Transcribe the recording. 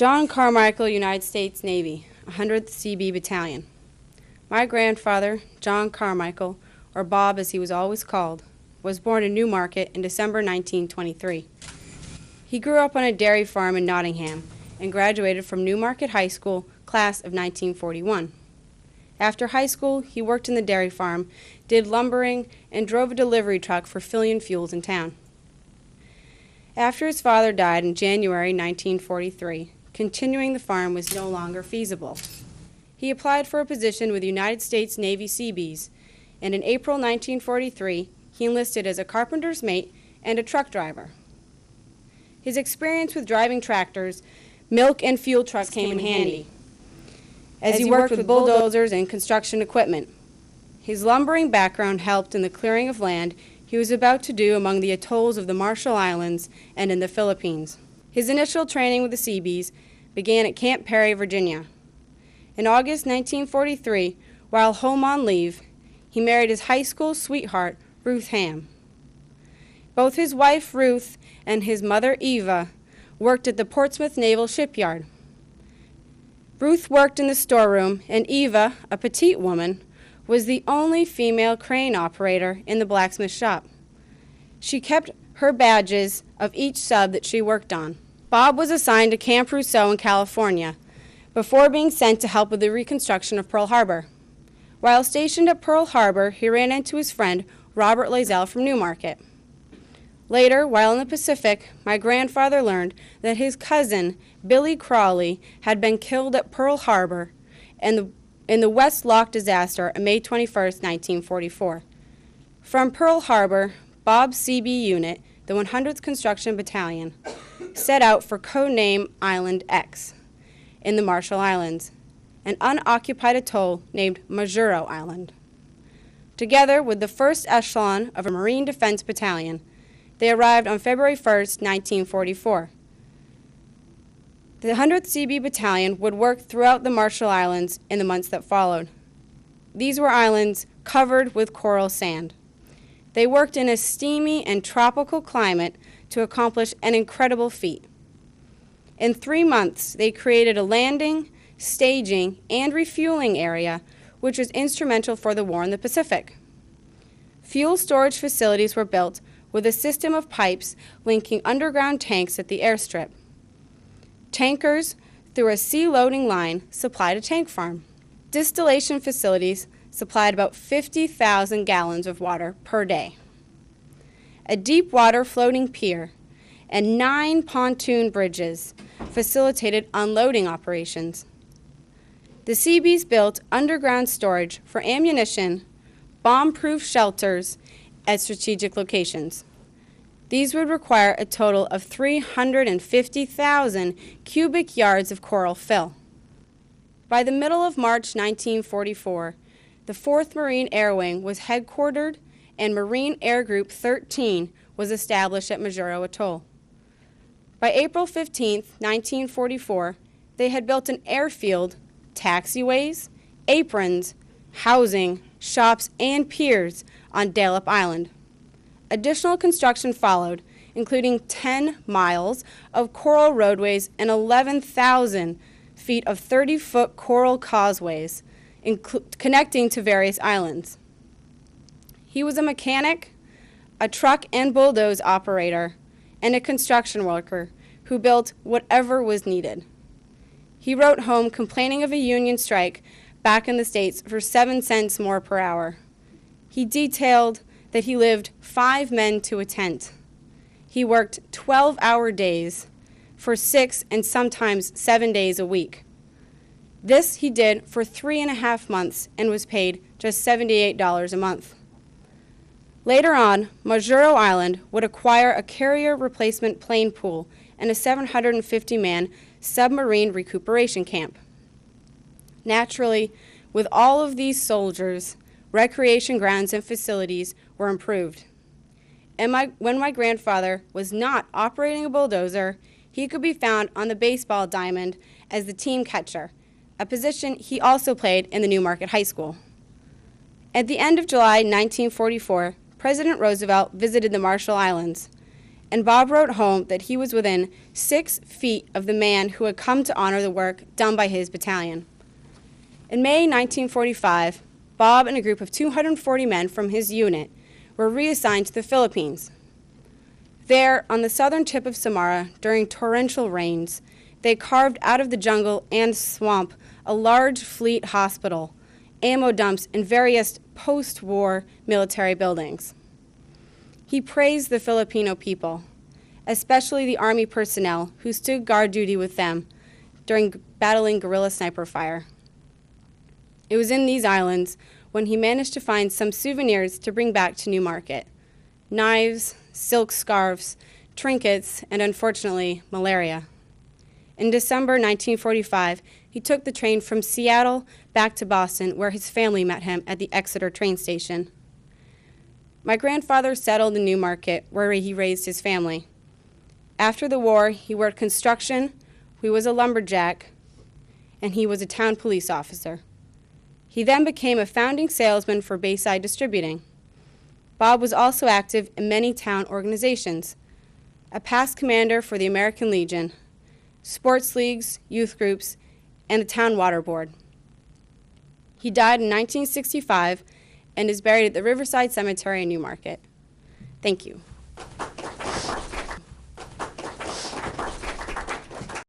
John Carmichael, United States Navy, 100th Seabee Battalion. My grandfather, John Carmichael, or Bob as he was always called, was born in Newmarket in December 1923. He grew up on a dairy farm in Nottingham and graduated from Newmarket High School, class of 1941. After high school, he worked in the dairy farm, did lumbering, and drove a delivery truck for filling fuels in town. After his father died in January 1943, continuing the farm was no longer feasible. He applied for a position with the United States Navy Seabees, and in April 1943, he enlisted as a carpenter's mate and a truck driver. His experience with driving tractors, milk and fuel trucks came in handy, as he worked with bulldozers and construction equipment. His lumbering background helped in the clearing of land he was about to do among the atolls of the Marshall Islands and in the Philippines. His initial training with the Seabees began at Camp Perry, Virginia. In August 1943, while home on leave, he married his high school sweetheart, Ruth Ham. Both his wife, Ruth, and his mother, Eva, worked at the Portsmouth Naval Shipyard. Ruth worked in the storeroom, and Eva, a petite woman, was the only female crane operator in the blacksmith shop. She kept her badges of each sub that she worked on. Bob was assigned to Camp Rousseau in California before being sent to help with the reconstruction of Pearl Harbor. While stationed at Pearl Harbor, he ran into his friend, Robert Lazelle from Newmarket. Later, while in the Pacific, my grandfather learned that his cousin, Billy Crawley, had been killed at Pearl Harbor in the West Lock disaster on May 21, 1944. From Pearl Harbor, Bob's Seabee unit, the 100th Construction Battalion, set out for codename Island X in the Marshall Islands, an unoccupied atoll named Majuro Island. Together with the first echelon of a Marine Defense Battalion, they arrived on February 1, 1944. The 100th Seabee Battalion would work throughout the Marshall Islands in the months that followed. These were islands covered with coral sand. They worked in a steamy and tropical climate to accomplish an incredible feat. In 3 months, they created a landing, staging, and refueling area, which was instrumental for the war in the Pacific. Fuel storage facilities were built with a system of pipes linking underground tanks at the airstrip. Tankers, through a sea loading line, supplied a tank farm. Distillation facilities supplied about 50,000 gallons of water per day. A deep water floating pier and 9 pontoon bridges facilitated unloading operations. The Seabees built underground storage for ammunition, bomb-proof shelters at strategic locations. These would require a total of 350,000 cubic yards of coral fill. By the middle of March 1944, the 4th Marine Air Wing was headquartered and Marine Air Group 13 was established at Majuro Atoll. By April 15, 1944, they had built an airfield, taxiways, aprons, housing, shops, and piers on Dalyp Island. Additional construction followed, including 10 miles of coral roadways and 11,000 feet of 30-foot coral causeways connecting to various islands. He was a mechanic, a truck and bulldoze operator, and a construction worker who built whatever was needed. He wrote home complaining of a union strike back in the States for 7 cents more per hour. He detailed that he lived 5 men to a tent. He worked 12-hour days for 6 and sometimes 7 days a week. This he did for 3.5 months and was paid just $78 a month. Later on, Majuro Island would acquire a carrier replacement plane pool and a 750-man submarine recuperation camp. Naturally, with all of these soldiers, recreation grounds and facilities were improved. And when my grandfather was not operating a bulldozer, he could be found on the baseball diamond as the team catcher, a position he also played in the Newmarket High School. At the end of July 1944, President Roosevelt visited the Marshall Islands, and Bob wrote home that he was within 6 feet of the man who had come to honor the work done by his battalion. In May 1945, Bob and a group of 240 men from his unit were reassigned to the Philippines. There, on the southern tip of Samara, during torrential rains, they carved out of the jungle and swamp a large fleet hospital, ammo dumps, and various post-war military buildings. He praised the Filipino people, especially the Army personnel who stood guard duty with them during battling guerrilla sniper fire. It was in these islands when he managed to find some souvenirs to bring back to Newmarket: knives, silk scarves, trinkets, and unfortunately, malaria. In December 1945, he took the train from Seattle back to Boston, where his family met him at the Exeter train station. My grandfather settled in Newmarket, where he raised his family. After the war, he worked construction, he was a lumberjack, and he was a town police officer. He then became a founding salesman for Bayside Distributing. Bob was also active in many town organizations: a past commander for the American Legion, sports leagues, youth groups, and the town water board. He died in 1965 and is buried at the Riverside Cemetery in Newmarket. Thank you.